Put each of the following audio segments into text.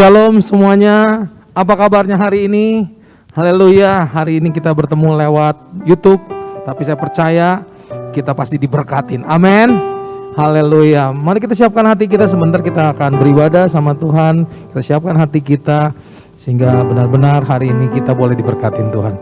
Shalom semuanya, apa kabarnya hari ini? Haleluya, hari ini kita bertemu lewat YouTube, tapi saya percaya kita pasti diberkatin, amin. Haleluya, mari kita siapkan hati kita, sebentar kita akan beribadah sama Tuhan. Kita siapkan hati kita, sehingga benar-benar hari ini kita boleh diberkatin Tuhan.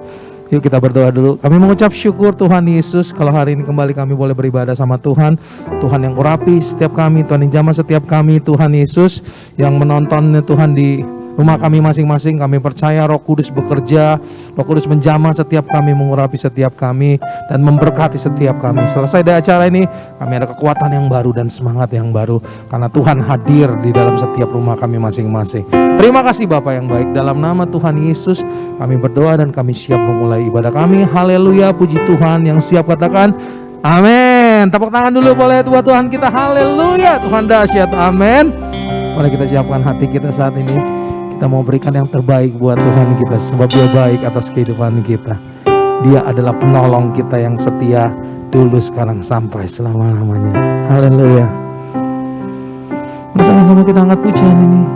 Yuk kita berdoa dulu. Kami mengucap syukur Tuhan Yesus, kalau hari ini kembali kami boleh beribadah sama Tuhan. Tuhan yang urapi setiap kami, Tuhan yang jamah setiap kami, Tuhan Yesus yang menonton Tuhan di rumah kami masing-masing. Kami percaya Roh Kudus bekerja, Roh Kudus menjamah setiap kami, mengurapi setiap kami, dan memberkati setiap kami. Selesai dari acara ini, kami ada kekuatan yang baru dan semangat yang baru, karena Tuhan hadir di dalam setiap rumah kami masing-masing. Terima kasih Bapa yang baik, dalam nama Tuhan Yesus kami berdoa dan kami siap memulai ibadah kami. Haleluya, puji Tuhan. Yang siap katakan amin. Tepuk tangan dulu boleh buat Tuhan kita. Haleluya, Tuhan dahsyat, amin. Mari kita siapkan hati kita saat ini. Kita mau berikan yang terbaik buat Tuhan kita, sebab Dia baik atas kehidupan kita. Dia adalah penolong kita yang setia dulu, sekarang, sampai selama-lamanya. Haleluya. Bersama-sama kita angkat pujian ini.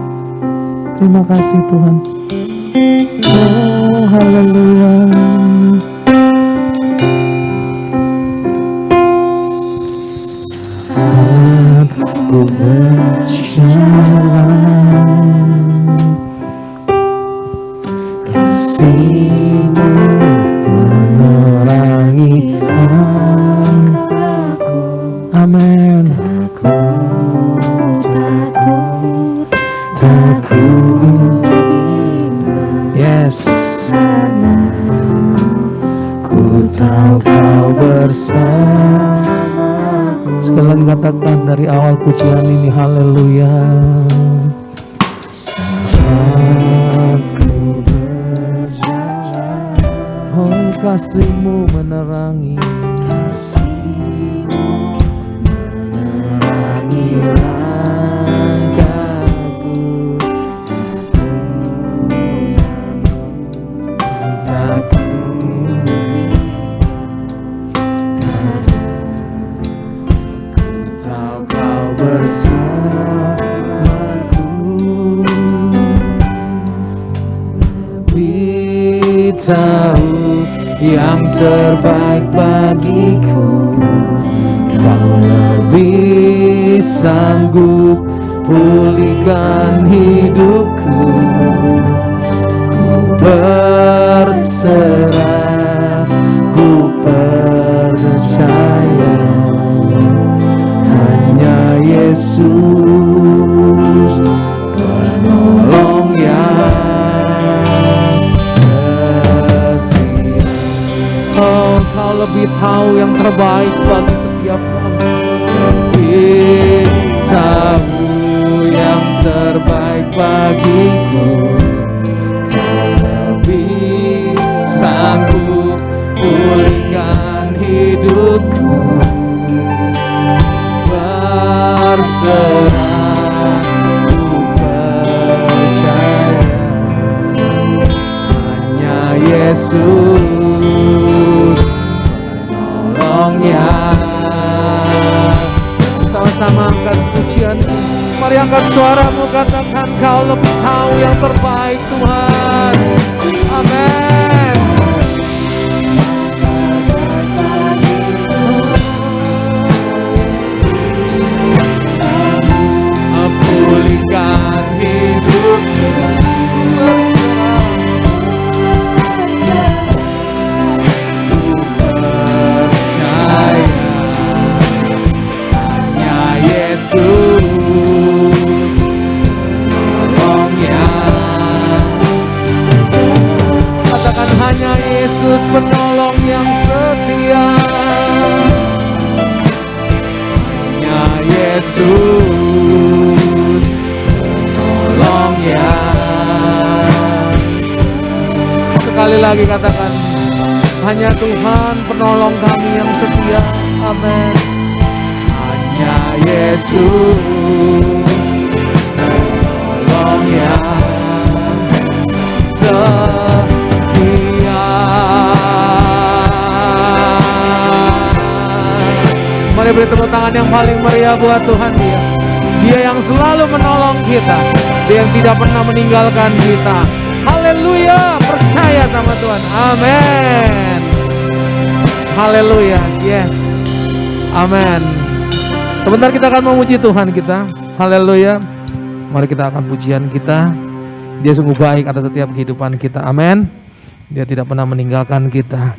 Terima kasih Tuhan. Oh haleluya. Aku berjalan, kasih-Mu menerangi langkahku. Amin. Takut, yes. Ku tahu Kau bersamaku. Sekali lagi katakan dari awal pujian ini, haleluya. Saat ku berjalan, oh kasih-Mu menerangi, kasih-Mu menerangi langkahku. Tahu yang terbaik bagiku, Kau lebih sanggup pulihkan hidupku. Ku berserah, ku percaya, hanya Yesus penolong yang Kau lebih tahu yang terbaik bagi setiap kami. Lebih tahu yang terbaik bagiku. Kau lebih sanggup pulihkan hidupku. Berserah, ku percaya, hanya Yesus penolongnya. Sama-sama angkat pujian. Mari angkat suaramu, katakan Kau lebih tahu yang terbaik Tuhan. Amin. Pulihkan hidupku. Hanya Yesus penolong yang setia. Hanya Yesus penolong yang. Sekali lagi katakan, hanya Tuhan penolong kami yang setia. Amin. Hanya Yesus penolong yang setia. Mari beri tepuk tangan yang paling meriah buat Tuhan Dia. Dia yang selalu menolong kita. Dia yang tidak pernah meninggalkan kita. Haleluya, percaya sama Tuhan. Amin. Haleluya, yes. Amin. Sebentar kita akan memuji Tuhan kita. Haleluya. Mari kita akan pujian kita. Dia sungguh baik atas setiap kehidupan kita. Amin. Dia tidak pernah meninggalkan kita.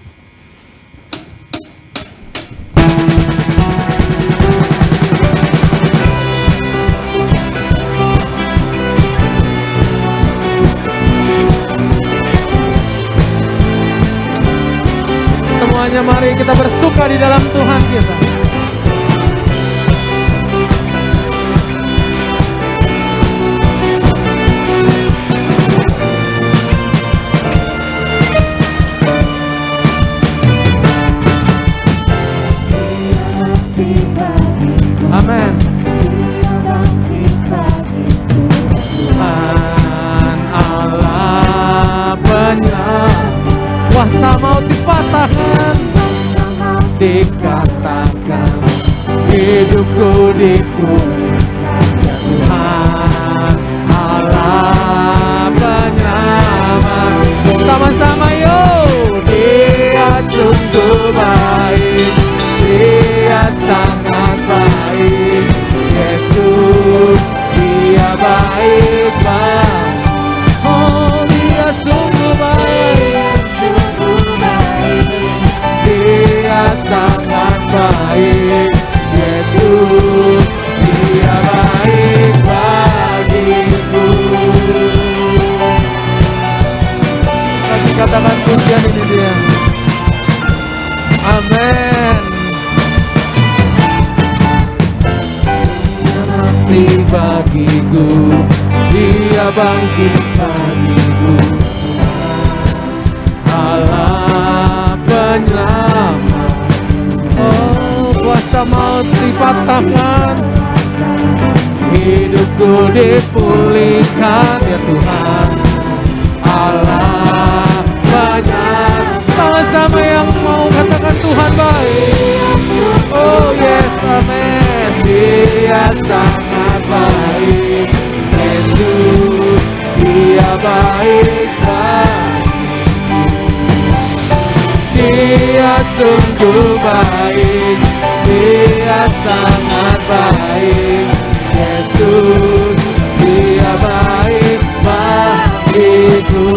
Semuanya mari kita bersuka di dalam Tuhan kita. Amin. Tuhan Allah penyayang, kuasa maut dipatahkan, dikatakan hidupku dipulihkan. Tuhan Allah penyelamat, sama-sama yuk. Dia sungguh baik, Dia sangat baik. Yesus, Dia baik banget. Oh, Dia sungguh baik, Dia sangat baik. Yesus, Dia baik bagiku. Lagi katakan pujian ini Dia. Amin. Bagiku, Dia bangkit bagiku. Allah penyelamat, oh kuasa maut dipatahkan, hidupku dipulihkan. Ya Tuhan Allah penyelamat. Sama-sama yang mau katakan Tuhan baik. Oh yes, amin. Dia sangat baik. Yesus, Dia baik bagiku. Dia sungguh baik, Dia sangat baik. Yesus, Dia baik bagiku.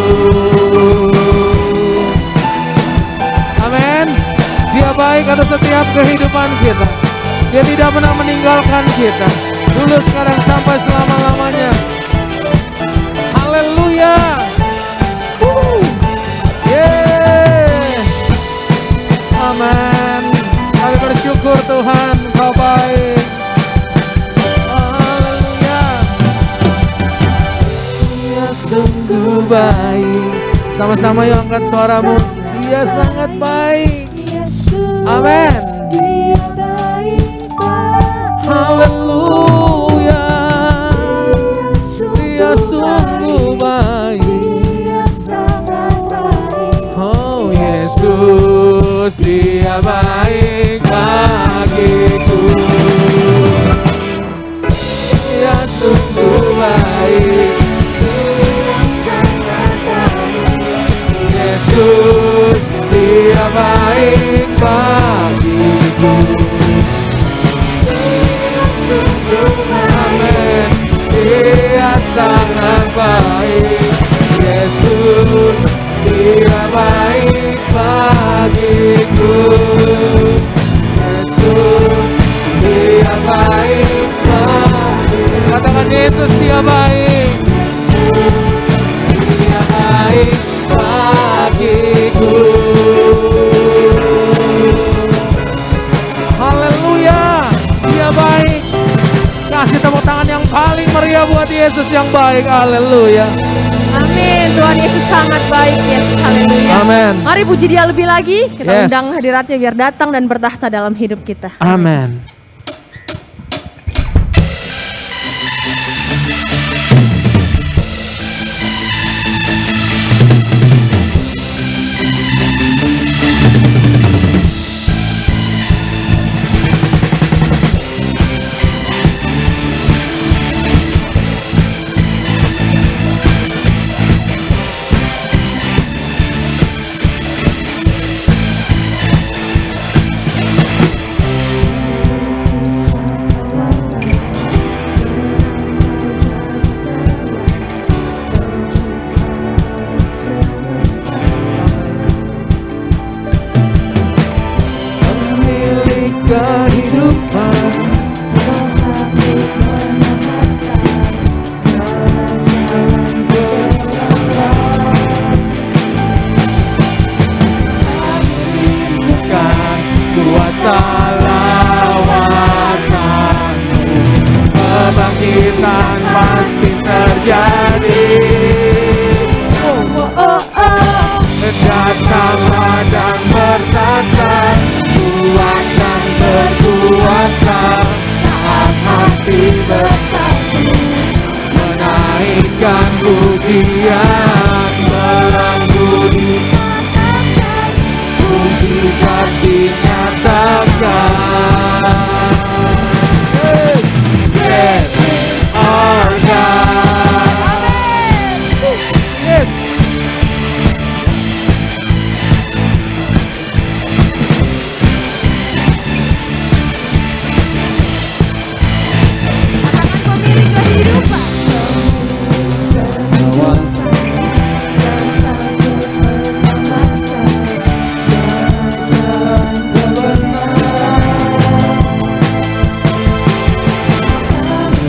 Amin. Dia baik atas setiap kehidupan kita. Dia tidak pernah meninggalkan kita. Dulu, sekarang, sampai selama-lamanya. Haleluya. Yeah. Amin. Kami bersyukur Tuhan, Kau baik. Haleluya. Dia sungguh baik. Sama-sama yang angkat suaramu. Dia sangat baik. Amin. Haleluya. Dia sungguh baik. Oh Yesus, Dia baik bagiku. Dia sungguh baik. Yesus, Dia baik bagiku. Amin. Dia sangat baik. Yesus, Dia baik bagiku. Yesus, Dia baik bagiku. Katakan Yesus, Dia baik. Dia baik bagiku. Haleluya. Dia baik. Kasih tepuk tangan yang paling meriah buat Yesus yang baik. Haleluya. Amin. Tuhan Yesus sangat baik. Yes, haleluya. Amin. Mari puji Dia lebih lagi. Kita Yes. undang hadiratnya biar datang dan bertahta dalam hidup kita. Amin. Datanglah dan berkata, kuat dan berkuasa, saat hati bersatu, menaikkan pujian, melambuni mujizat dinyatakan. Yes, our God. Yes. Katakan pemilik kehidupan.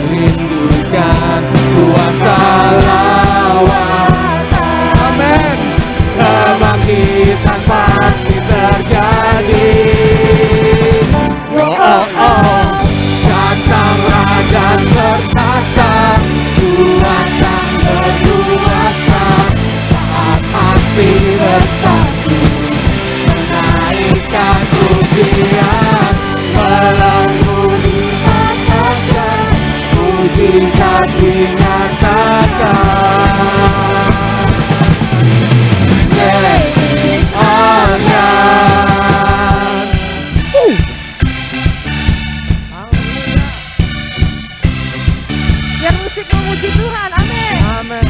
Merindukan kuasa lawatan. Amin. Kebangkitan pasti terjadi. Oh, oh, oh. Datanglah dan berkata, kuat dan berkuasa, saat hati bersatu, menaikkan pujian, melambuni katakan, mujizat dinyatakan. Yes, our God. Biar musik memuji Tuhan. Amin. Amen.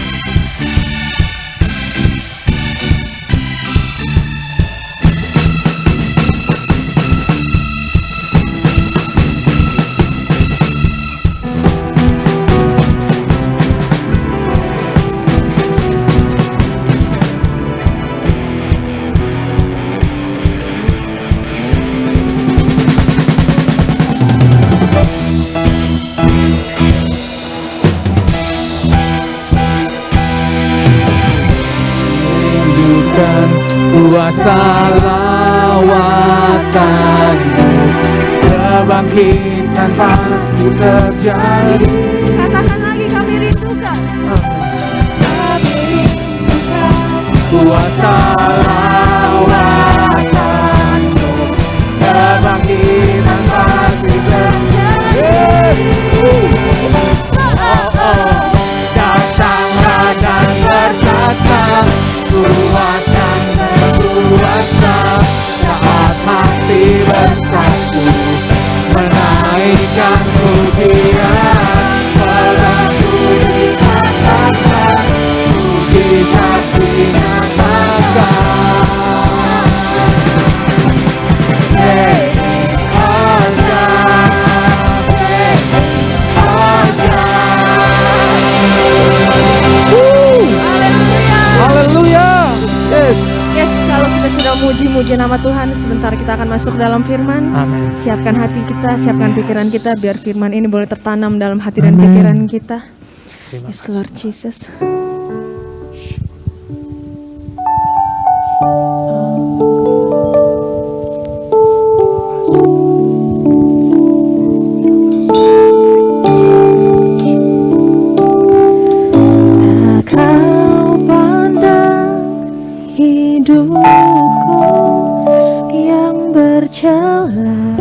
Rindukan kuasa lawatanmu, kebangkitan pasti terjadi. Katakan lagi, kami rindukan. Kuasa lawatanmu, kebangkitan pasti terjadi. Oh, oh. Datanglah dan berkata, kuat dan berkuasa, saat hati bersatu, menaikkan pujian, melambuni katakan, mujizat dinyatakan. Hey, our God. Hey, our God. Haleluya. Yes. Yes, kalau kita sudah muji-muji nama Tuhan, sebentar kita akan masuk dalam firman. Amin. Siapkan hati kita, siapkan pikiran kita, biar firman ini boleh tertanam dalam hati dan pikiran kita. Yes, Lord Jesus. Kau pandang hidupku yang berjalan,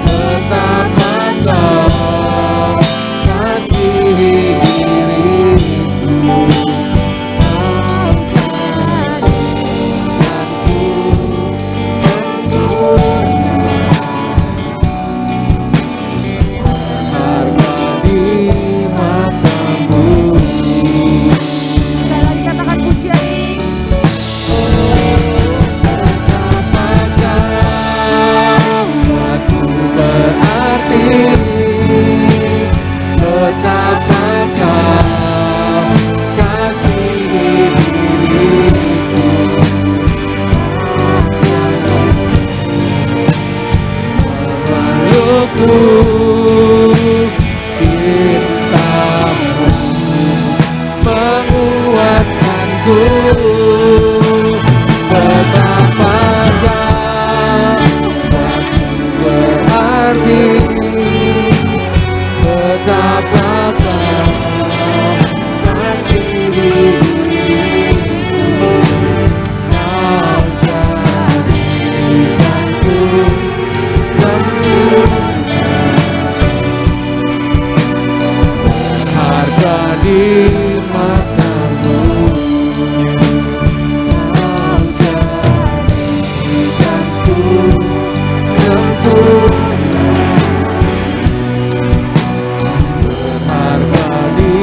Betapa Kau kasihi diriku, Kau jadikanku sempurna, berharga di matamu. Sekali lagi katakan pujian ini. Betapa Kau kasihi diriku, memelukku cintamu, menguatkanku. Betapa Kau berarti, betapa Kau kasihi diriku, Kau jadikanku sempurna, berharga di matamu. Kau jadikanku sempurna, berharga di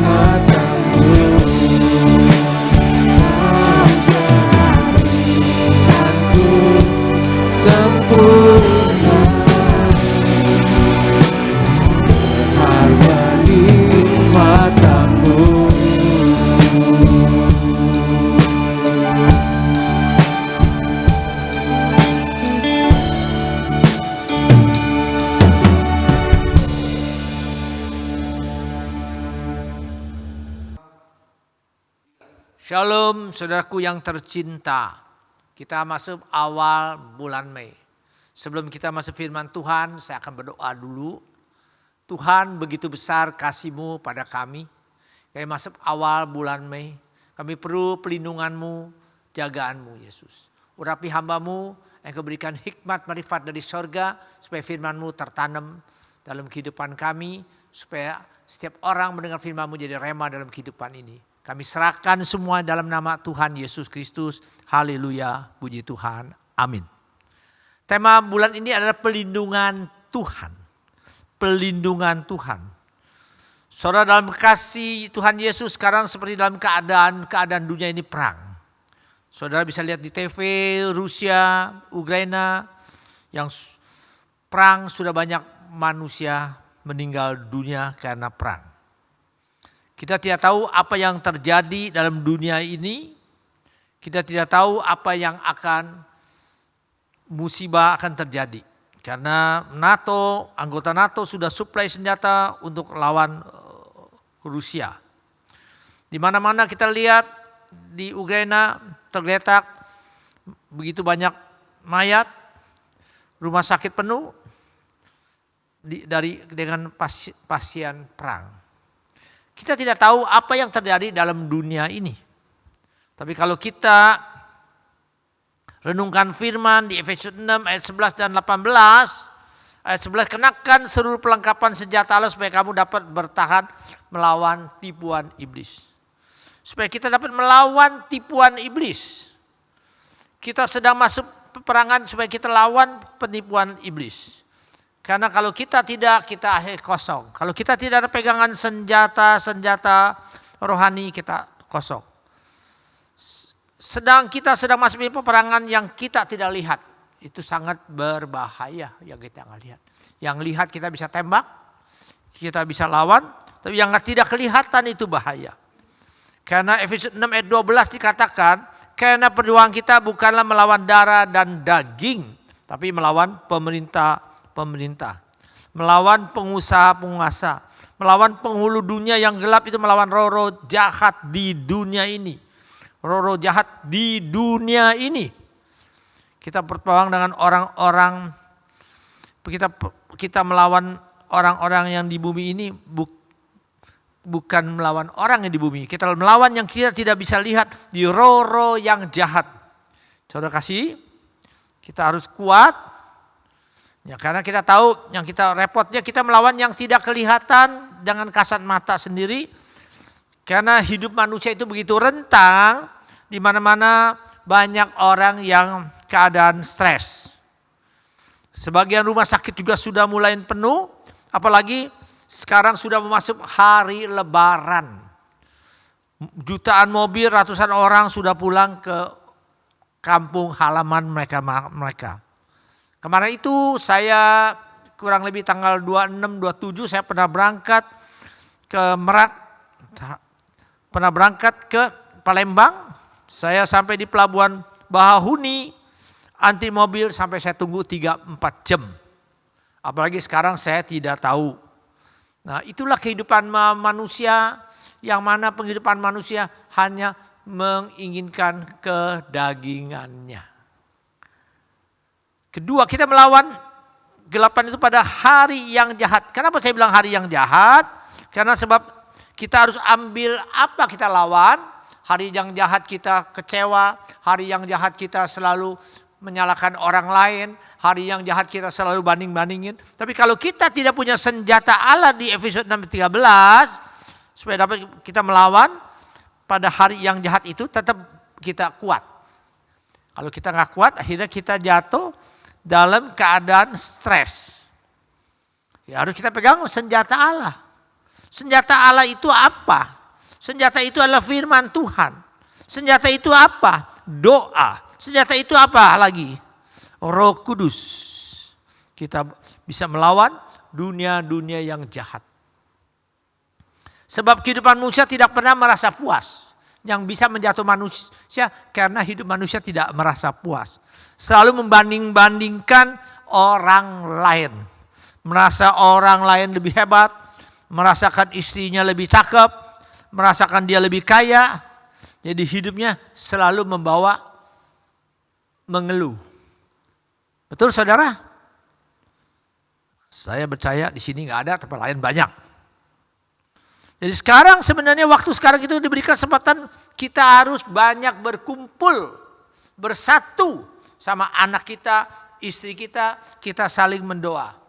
matamu. Kau jadikanku sempurna, berharga di matamu. Shalom saudaraku yang tercinta. Kita masuk awal bulan Mei. Sebelum kita masuk firman Tuhan, saya akan berdoa dulu. Tuhan, begitu besar kasih-Mu pada kami. Kami masuk awal bulan Mei. Kami perlu pelindungan-Mu, jagaan-Mu Yesus. Urapi hamba-Mu yang keberikan hikmat marifat dari sorga, supaya firman-Mu tertanam dalam kehidupan kami, supaya setiap orang mendengar firman-Mu jadi rema dalam kehidupan ini. Kami serahkan semua dalam nama Tuhan Yesus Kristus. Haleluya, puji Tuhan. Amin. Tema bulan ini adalah pelindungan Tuhan. Pelindungan Tuhan. Saudara, dalam kasih Tuhan Yesus sekarang seperti dalam keadaan dunia ini perang. Saudara bisa lihat di TV Rusia, Ukraina yang perang, sudah banyak manusia meninggal dunia karena perang. Kita tidak tahu apa yang terjadi dalam dunia ini. Kita tidak tahu apa yang musibah akan terjadi. Karena anggota NATO sudah suplai senjata untuk lawan Rusia. Di mana-mana kita lihat di Ukraina tergeletak begitu banyak mayat, rumah sakit penuh dengan pasien perang. Kita tidak tahu apa yang terjadi dalam dunia ini. Tapi kalau kita renungkan firman di Efesus 6 ayat 11 dan 18. Ayat 11, kenakan seluruh perlengkapan senjata Allah supaya kamu dapat bertahan melawan tipuan iblis. Supaya kita dapat melawan tipuan iblis. Kita sedang masuk peperangan supaya kita lawan penipuan iblis. Karena kalau kita tidak, kita akhir kosong. Kalau kita tidak ada pegangan senjata rohani, kita kosong. Kita sedang masuk peperangan yang kita tidak lihat. Itu sangat berbahaya yang kita nggak lihat. Yang lihat kita bisa tembak, kita bisa lawan. Tapi yang tidak kelihatan itu bahaya. Karena Efesus 6 ayat 12 dikatakan, karena perjuangan kita bukanlah melawan darah dan daging, tapi melawan pemerintah, melawan penguasa, melawan penghulu dunia yang gelap, itu melawan roh-roh jahat di dunia ini. Roh-roh jahat di dunia ini. Kita berperang dengan orang-orang, kita melawan orang-orang yang di bumi ini, bukan melawan orang yang di bumi. Kita melawan yang kita tidak bisa lihat, di roh-roh yang jahat. Saudara kasih, kita harus kuat, Ya, karena kita tahu yang kita repotnya kita melawan yang tidak kelihatan dengan kasat mata sendiri. Karena hidup manusia itu begitu rentang, di mana-mana banyak orang yang keadaan stres. Sebagian rumah sakit juga sudah mulai penuh, apalagi sekarang sudah memasuki hari Lebaran. Jutaan mobil, ratusan orang sudah pulang ke kampung halaman mereka. Kemarin itu saya kurang lebih tanggal 26, 27 saya pernah berangkat ke Merak, pernah berangkat ke Palembang. Saya sampai di pelabuhan Bahahuni, antri mobil sampai saya tunggu 3-4 jam. Apalagi sekarang saya tidak tahu. Nah, itulah kehidupan manusia, yang mana kehidupan manusia hanya menginginkan kedagingannya. Kedua, kita melawan kegelapan itu pada hari yang jahat. Kenapa saya bilang hari yang jahat? Karena sebab kita harus ambil apa kita lawan. Hari yang jahat kita kecewa, hari yang jahat kita selalu menyalahkan orang lain, hari yang jahat kita selalu banding-bandingin. Tapi kalau kita tidak punya senjata Allah di Efesus 6:13, supaya dapat kita melawan pada hari yang jahat itu, tetap kita kuat. Kalau kita nggak kuat, akhirnya kita jatuh dalam keadaan stres. Ya, harus kita pegang senjata Allah. Senjata Allah itu apa? Senjata itu adalah firman Tuhan. Senjata itu apa? Doa. Senjata itu apa lagi? Roh Kudus. Kita bisa melawan dunia-dunia yang jahat. Sebab kehidupan manusia tidak pernah merasa puas. Yang bisa menjatuh manusia karena hidup manusia tidak merasa puas. Selalu membanding-bandingkan orang lain. Merasa orang lain lebih hebat. Merasakan istrinya lebih cakep. Merasakan dia lebih kaya. Jadi hidupnya selalu membawa mengeluh. Betul saudara? Saya percaya di sini nggak ada, tempat lain banyak. Jadi sekarang sebenarnya waktu sekarang itu diberi kesempatan kita harus banyak berkumpul, bersatu sama anak kita, istri kita saling mendoa.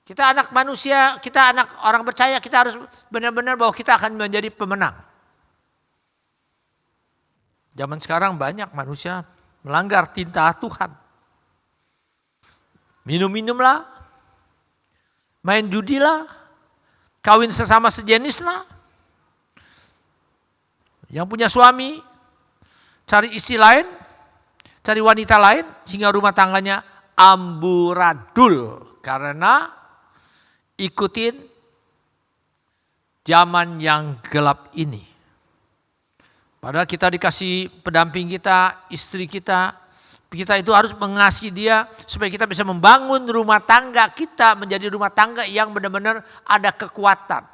Kita anak manusia, kita anak orang percaya, kita harus benar-benar bahwa kita akan menjadi pemenang. Zaman sekarang banyak manusia melanggar titah Tuhan. Minum-minumlah, main judilah, kawin sesama sejenis lah. Yang punya suami, cari istri lain, cari wanita lain, sehingga rumah tangganya amburadul. Karena ikutin zaman yang gelap ini. Padahal kita dikasih pendamping kita, istri kita itu harus mengasihi dia supaya kita bisa membangun rumah tangga kita menjadi rumah tangga yang benar-benar ada kekuatan.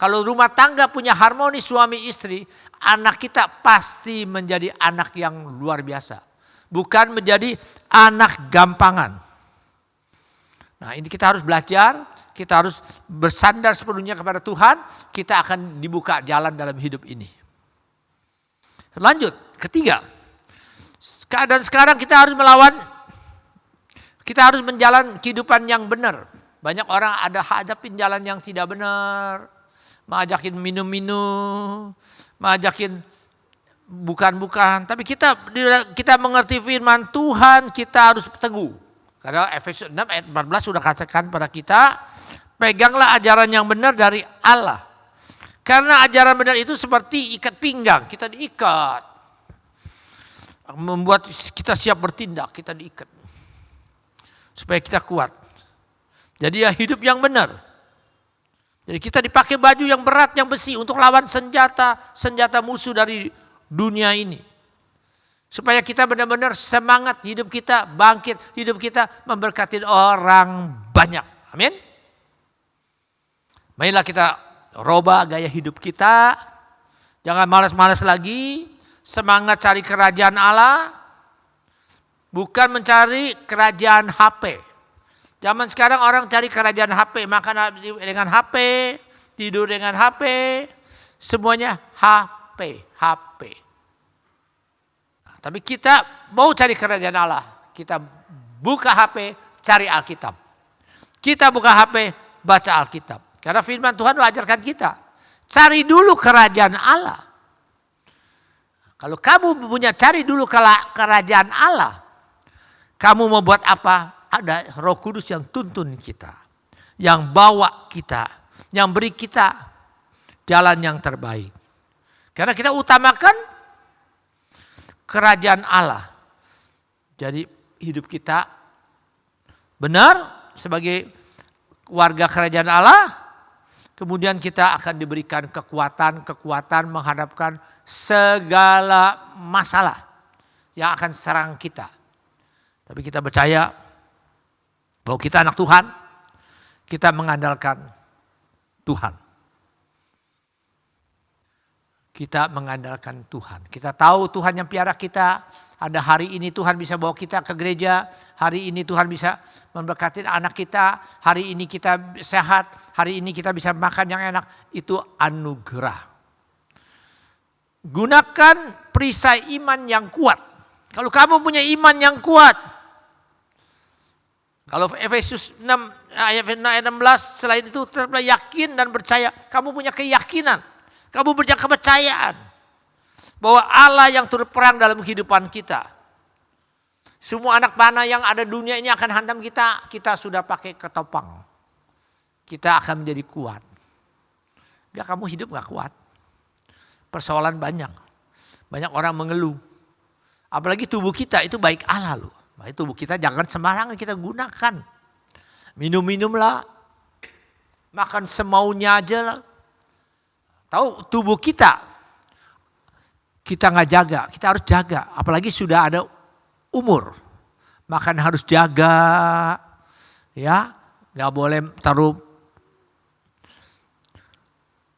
Kalau rumah tangga punya harmoni suami istri, anak kita pasti menjadi anak yang luar biasa. Bukan menjadi anak gampangan. Nah, ini kita harus belajar, kita harus bersandar sepenuhnya kepada Tuhan, kita akan dibuka jalan dalam hidup ini. Lanjut, ketiga. Keadaan sekarang kita harus melawan, kita harus menjalan kehidupan yang benar. Banyak orang ada hadapin jalan yang tidak benar, mengajakin minum-minum, mengajakin bukan-bukan. Tapi kita mengerti firman Tuhan, kita harus teguh. Karena Efesus 6 ayat 14 sudah katakan pada kita, peganglah ajaran yang benar dari Allah. Karena ajaran benar itu seperti ikat pinggang, kita diikat. Membuat kita siap bertindak, kita diikat. Supaya kita kuat. Jadi ya hidup yang benar. Jadi kita dipakai baju yang berat, yang besi untuk lawan senjata musuh dari dunia ini. Supaya kita benar-benar semangat, hidup kita bangkit, hidup kita memberkati orang banyak. Amin. Marilah kita robah gaya hidup kita. Jangan malas-malas lagi. Semangat cari kerajaan Allah, bukan mencari kerajaan HP. Zaman sekarang orang cari kerajaan HP, makan dengan HP, tidur dengan HP, semuanya HP. Nah, tapi kita mau cari kerajaan Allah, kita buka HP, cari Alkitab. Kita buka HP, baca Alkitab. Karena firman Tuhan mengajarkan kita, cari dulu kerajaan Allah. Kalau kamu punya cari dulu kerajaan Allah, kamu mau buat apa? Ada Roh Kudus yang tuntun kita, yang bawa kita, yang beri kita jalan yang terbaik. Karena kita utamakan kerajaan Allah. Jadi hidup kita benar sebagai warga kerajaan Allah. Kemudian kita akan diberikan kekuatan menghadapkan segala masalah yang akan serang kita. Tapi kita percaya bahwa kita anak Tuhan, kita mengandalkan Tuhan. Kita mengandalkan Tuhan. Kita tahu Tuhan yang piara kita. Ada hari ini Tuhan bisa bawa kita ke gereja. Hari ini Tuhan bisa memberkati anak kita. Hari ini kita sehat. Hari ini kita bisa makan yang enak. Itu anugerah. Gunakan perisai iman yang kuat. Kalau kamu punya iman yang kuat. Kalau Efesus 6 ayat 16 selain itu tetaplah yakin dan percaya. Kamu punya keyakinan. Kamu punya kepercayaan. Bahwa Allah yang turut perang dalam kehidupan kita. Semua anak panah yang ada dunia ini akan hantam kita. Kita sudah pakai ketopang. Kita akan menjadi kuat. Ya kamu hidup gak kuat. Persoalan banyak. Banyak orang mengeluh. Apalagi tubuh kita itu baik Allah loh. Baik tubuh kita jangan sembarangan kita gunakan. Minum-minumlah. Makan semaunya aja lah. Tahu tubuh kita nggak jaga, kita harus jaga. Apalagi sudah ada umur, makan harus jaga, ya, nggak boleh taruh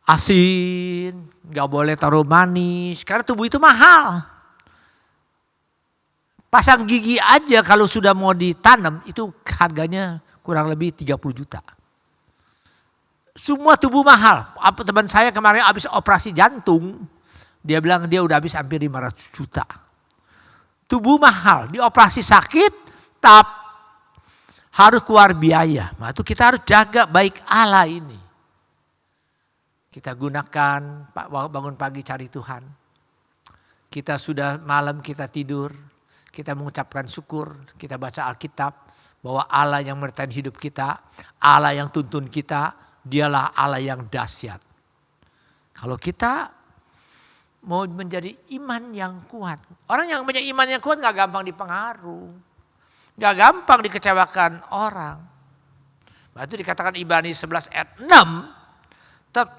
asin, nggak boleh taruh manis, karena tubuh itu mahal. Pasang gigi aja kalau sudah mau ditanam itu harganya kurang lebih 30 juta. Semua tubuh mahal. Teman saya kemarin habis operasi jantung. Dia bilang dia udah habis hampir 500 juta. Tubuh mahal. Dioperasi sakit. Harus keluar biaya. Nah itu kita harus jaga baik Allah ini. Kita gunakan bangun pagi cari Tuhan. Kita sudah malam kita tidur. Kita mengucapkan syukur. Kita baca Alkitab. Bahwa Allah yang menyertai hidup kita. Allah yang tuntun kita. Dialah Allah yang dahsyat. Kalau kita mau menjadi iman yang kuat. Orang yang punya iman yang kuat gak gampang dipengaruh. Gak gampang dikecewakan orang. Nah, itu dikatakan Ibrani 11 ayat 6.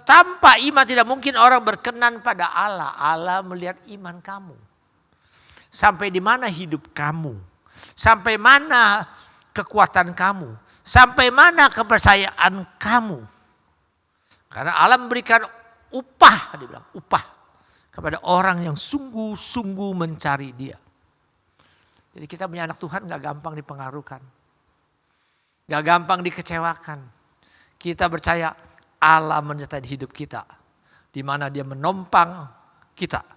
Tanpa iman tidak mungkin orang berkenan pada Allah. Allah melihat iman kamu. Sampai di mana hidup kamu. Sampai mana kekuatan kamu. Sampai mana kepercayaan kamu. Karena Allah memberikan upah, dia bilang upah kepada orang yang sungguh-sungguh mencari Dia. Jadi kita punya anak Tuhan gak gampang dipengaruhkan. Gak gampang dikecewakan. Kita percaya Allah menyertai hidup kita. Di mana Dia menompang kita.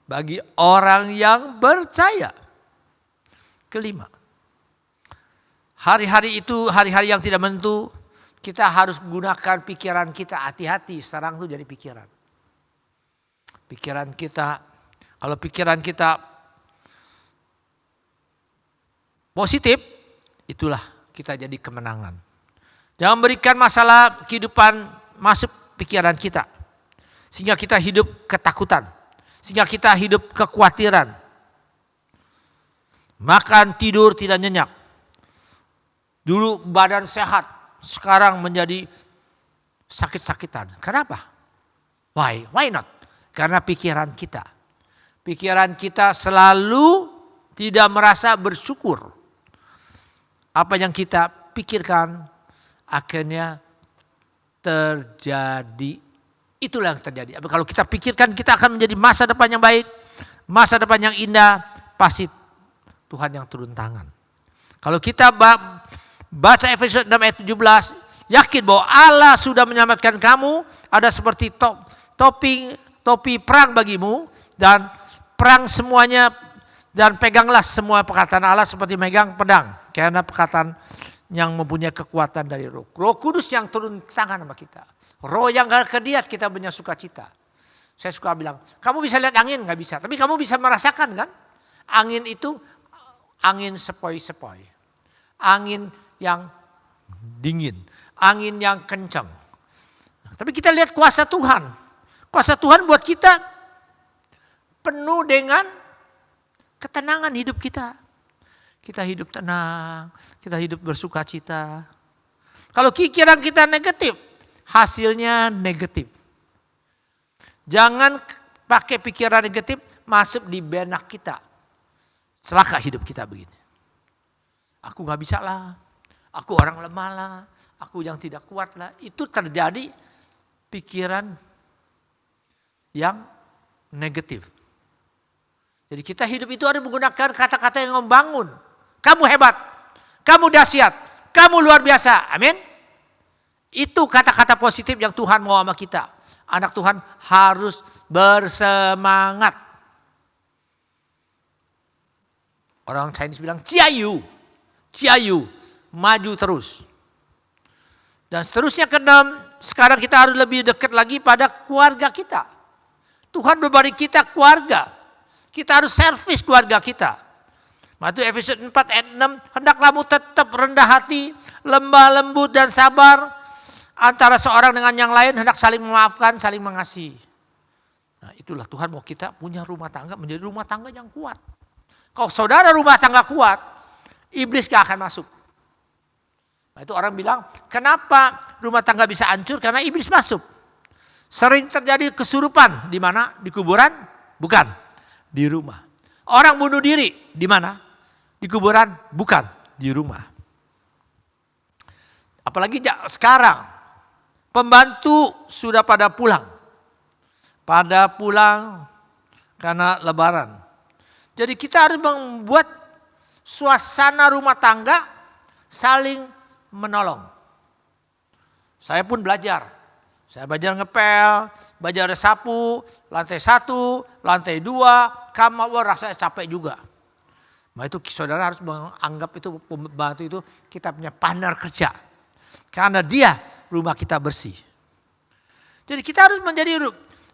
Bagi orang yang percaya. Kelima. Hari-hari itu hari-hari yang tidak menentu. Kita harus gunakan pikiran kita, hati-hati serang itu dari pikiran. Pikiran kita, kalau pikiran kita positif, itulah kita jadi kemenangan. Jangan berikan masalah kehidupan masuk pikiran kita. Sehingga kita hidup ketakutan. Sehingga kita hidup kekhawatiran. Makan, tidur, tidak nyenyak. Dulu badan sehat. Sekarang menjadi sakit-sakitan. Kenapa? Why? Why not? Karena pikiran kita. Pikiran kita selalu tidak merasa bersyukur. Apa yang kita pikirkan akhirnya terjadi. Itulah yang terjadi. Kalau kita pikirkan kita akan menjadi masa depan yang baik. Masa depan yang indah. Pasti Tuhan yang turun tangan. Kalau kita baca Efesus 6 ayat 17, yakin bahwa Allah sudah menyelamatkan kamu, ada seperti topi perang bagimu dan perang semuanya Dan peganglah semua perkataan Allah seperti megang pedang. Karena perkataan yang mempunyai kekuatan dari Roh. Roh Kudus yang turun ke tangan sama kita. Roh yang gak kediat kita punya sukacita. Saya suka bilang, kamu bisa lihat angin? Gak bisa. Tapi kamu bisa merasakan kan? Angin itu angin sepoi-sepoi. Angin yang dingin. Angin yang kencang. Tapi kita lihat kuasa Tuhan. Kuasa Tuhan buat kita penuh dengan ketenangan hidup kita. Kita hidup tenang, kita hidup bersukacita. Kalau pikiran kita negatif, hasilnya negatif. Jangan pakai pikiran negatif masuk di benak kita. Celaka hidup kita begini. Aku gak bisa lah, aku orang lemah lah, aku yang tidak kuat lah. Itu terjadi pikiran yang negatif. Jadi kita hidup itu harus menggunakan kata-kata yang membangun. Kamu hebat, kamu dahsyat, kamu luar biasa. Amin. Itu kata-kata positif yang Tuhan mau sama kita. Anak Tuhan harus bersemangat. Orang Chinese bilang ciayu, ciayu, maju terus. Dan seterusnya keenam, sekarang kita harus lebih dekat lagi pada keluarga kita. Tuhan berbagi kita keluarga. Kita harus servis keluarga kita. Matius Efesus 4 ayat 6, hendaklah kamu tetap rendah hati, lemah lembut dan sabar antara seorang dengan yang lain, hendak saling memaafkan, saling mengasihi. Nah, itulah Tuhan mau kita punya rumah tangga menjadi rumah tangga yang kuat. Kalau saudara rumah tangga kuat, iblis gak akan masuk. Nah, itu orang bilang, kenapa rumah tangga bisa hancur? Karena iblis masuk. Sering terjadi kesurupan di mana? Di kuburan? Bukan, di rumah. Orang bunuh diri di mana? Di kuburan? Bukan, di rumah. Apalagi sekarang, pembantu sudah pada pulang. Pada pulang karena lebaran. Jadi kita harus membuat suasana rumah tangga saling menolong. Saya pun belajar. Saya belajar ngepel, belajar sapu, lantai 1, lantai 2, kamar, rasanya capek juga. Nah itu saudara harus menganggap itu pembantu itu kita punya partner kerja. Karena dia rumah kita bersih. Jadi kita harus menjadi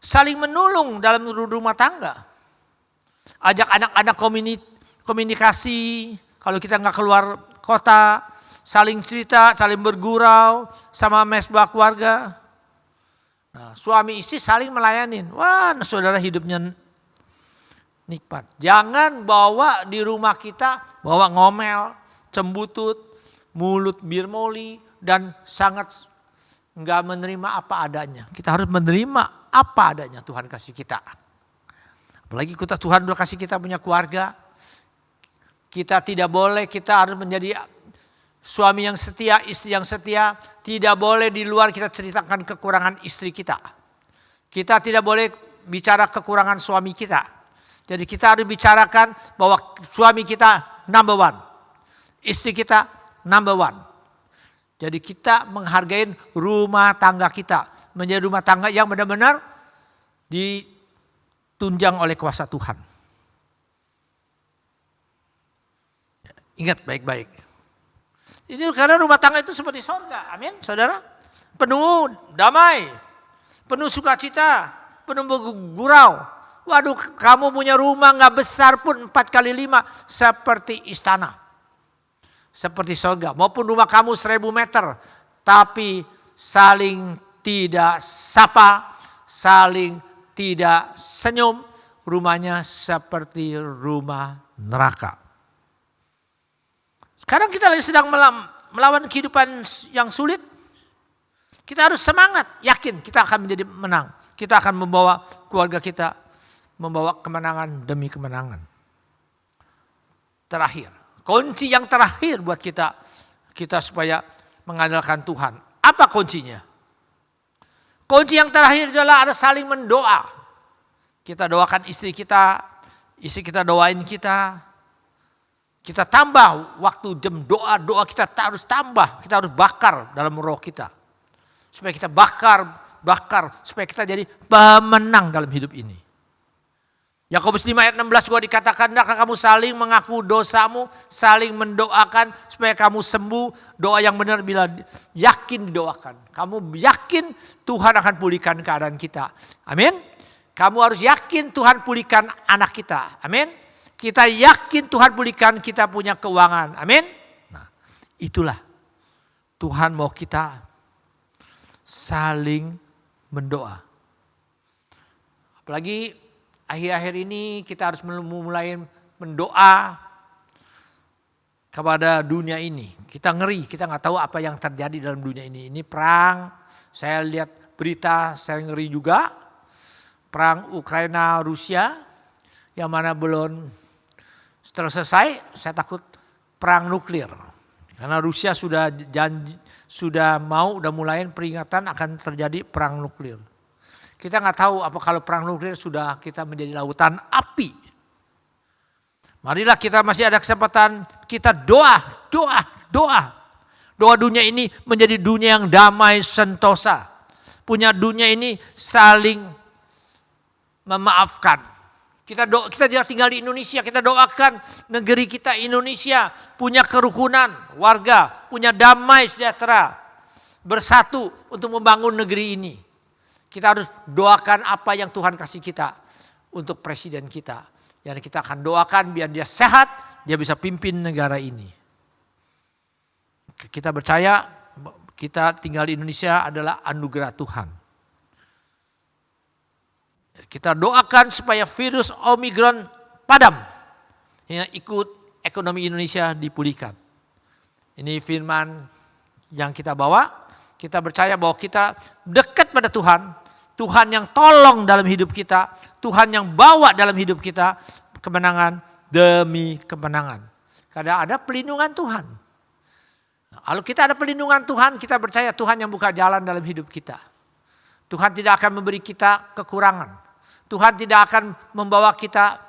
saling menolong dalam rumah tangga. Ajak anak-anak komunikasi. Kalau kita nggak keluar kota, saling cerita, saling bergurau sama mesbah keluarga. Nah, suami istri saling melayanin. Wah, saudara hidupnya nikmat. Jangan bawa di rumah kita, bawa ngomel, cembutut, mulut birmoli, dan sangat nggak menerima apa adanya. Kita harus menerima apa adanya Tuhan kasih kita. Apalagi Tuhan udah kasih kita punya keluarga. Kita tidak boleh, kita harus menjadi suami yang setia, istri yang setia. Tidak boleh di luar kita ceritakan kekurangan istri kita. Kita tidak boleh bicara kekurangan suami kita. Jadi kita harus bicarakan bahwa suami kita number one. Istri kita number one. Jadi kita menghargai rumah tangga kita. Menjadi rumah tangga yang benar-benar ditunjang oleh kuasa Tuhan. Ingat baik-baik. Ini karena rumah tangga itu seperti surga. Amin, saudara. Penuh damai, penuh sukacita, penuh bergurau. Waduh, kamu punya rumah gak besar pun 4x5 seperti istana. Seperti surga. Maupun rumah kamu 1000 meter. Tapi saling tidak sapa, saling tidak senyum. Rumahnya seperti rumah neraka. Sekarang kita lagi sedang melawan kehidupan yang sulit. Kita harus semangat, yakin kita akan menjadi menang. Kita akan membawa keluarga kita, membawa kemenangan demi kemenangan. Terakhir, kunci yang terakhir buat kita supaya mengandalkan Tuhan. Apa kuncinya? Kunci yang terakhir adalah ada saling mendoa. Kita doakan istri kita doain kita. Kita tambah waktu jam doa kita harus tambah. Kita harus bakar dalam roh kita. Supaya kita bakar. Supaya kita jadi pemenang dalam hidup ini. Yakobus 5 ayat 16 gua dikatakan, hendaklah kamu saling mengaku dosamu, saling mendoakan supaya kamu sembuh. Doa yang benar bila yakin didoakan. Kamu yakin Tuhan akan pulihkan keadaan kita. Amin. Kamu harus yakin Tuhan pulihkan anak kita. Amin. Kita yakin Tuhan pulihkan kita punya keuangan. Amin. Nah, itulah Tuhan mau kita saling mendoa. Apalagi akhir-akhir ini kita harus mulai mendoa kepada dunia ini. Kita ngeri, kita nggak tahu apa yang terjadi dalam dunia ini. Ini perang, saya lihat berita, saya ngeri juga. Perang Ukraina Rusia yang mana belum selesai, saya takut perang nuklir. Karena Rusia sudah mulai peringatan akan terjadi perang nuklir. Kita nggak tahu apa kalau perang nuklir sudah kita menjadi lautan api. Marilah kita masih ada kesempatan, kita doa. Doa dunia ini menjadi dunia yang damai sentosa. Punya dunia ini saling memaafkan. Kita tinggal di Indonesia, kita doakan negeri kita Indonesia punya kerukunan warga, punya damai sejahtera, bersatu untuk membangun negeri ini. Kita harus doakan apa yang Tuhan kasih kita untuk presiden kita. Yang kita akan doakan biar dia sehat, dia bisa pimpin negara ini. Kita percaya kita tinggal di Indonesia adalah anugerah Tuhan. Kita doakan supaya virus Omicron padam. Yang ikut ekonomi Indonesia dipulihkan. Ini firman yang kita bawa. Kita percaya bahwa kita dekat pada Tuhan. Tuhan yang tolong dalam hidup kita. Tuhan yang bawa dalam hidup kita kemenangan demi kemenangan. Karena ada pelindungan Tuhan. Kalau kita ada pelindungan Tuhan, kita percaya Tuhan yang buka jalan dalam hidup kita. Tuhan tidak akan memberi kita kekurangan. Tuhan tidak akan membawa kita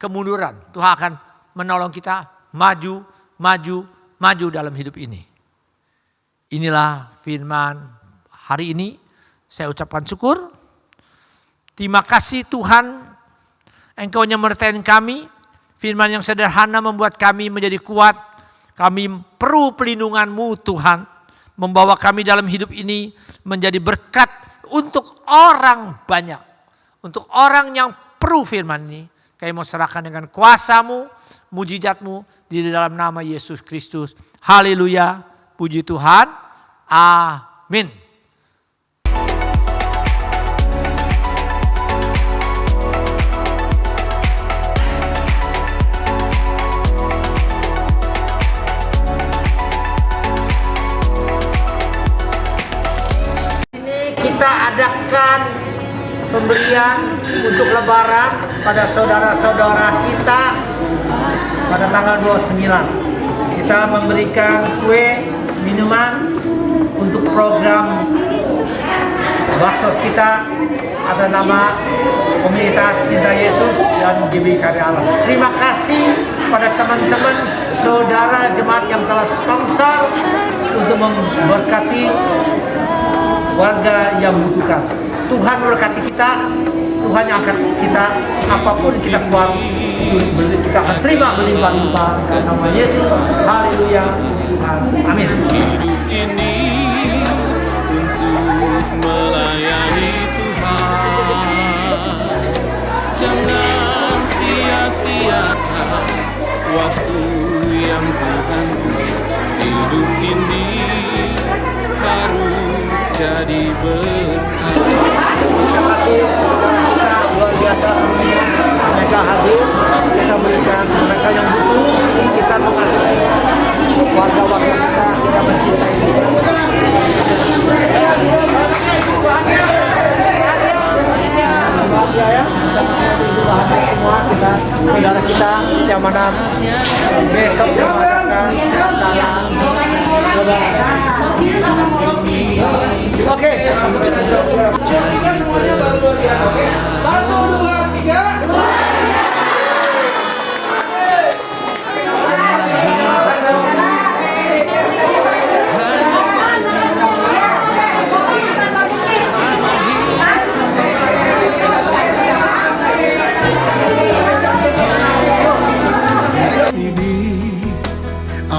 kemunduran. Tuhan akan menolong kita maju dalam hidup ini. Inilah firman hari ini. Saya ucapkan syukur. Terima kasih Tuhan. Engkau menyertai kami. Firman yang sederhana membuat kami menjadi kuat. Kami perlu pelindungan-Mu Tuhan. Membawa kami dalam hidup ini menjadi berkat untuk orang banyak. Untuk orang yang perlu firman ini. Kami mau serahkan dengan kuasa-Mu, mujizat-Mu di dalam nama Yesus Kristus. Haleluya. Puji Tuhan. Amin. Ini kita adakan pemberian untuk lebaran pada saudara-saudara kita pada tanggal 29. Kita memberikan kue, minuman untuk program baksos kita atas nama Komunitas Cinta Yesus dan GBI Karya Allah. Terima kasih pada teman-teman saudara jemaat yang telah sponsor untuk memberkati warga yang membutuhkan. Tuhan memberkati kita, Tuhan yang akan kita apapun kita keluar, kita akan terima berlimpah-limpah dalam nama Yesus. Haleluya. Amin. Hidup ini untuk melayani Tuhan. Jangan sia-siakan waktu yang Tuhan beri. Hidup ini harus jadi berkat. Terima kasih kita luar biasa mereka hadir, kita berikan mereka yang butuh, kita mengasihi warga-warga kita mencintai kita. Bahagia ya, kita mencintai bahagia semua kita, saudara kita yang mana besok yang mengadakan Oke. Semuanya baru luar biasa. Oke. 1, 2, 3.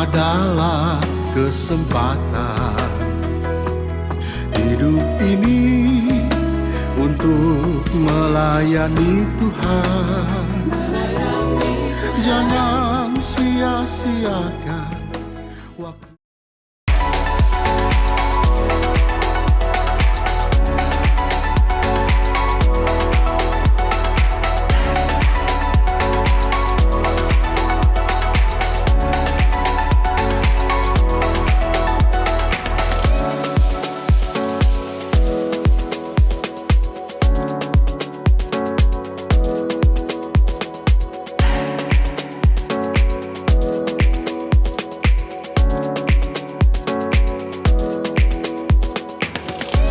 adalah kesempatan hidup ini untuk melayani Tuhan. Jangan sia-siakan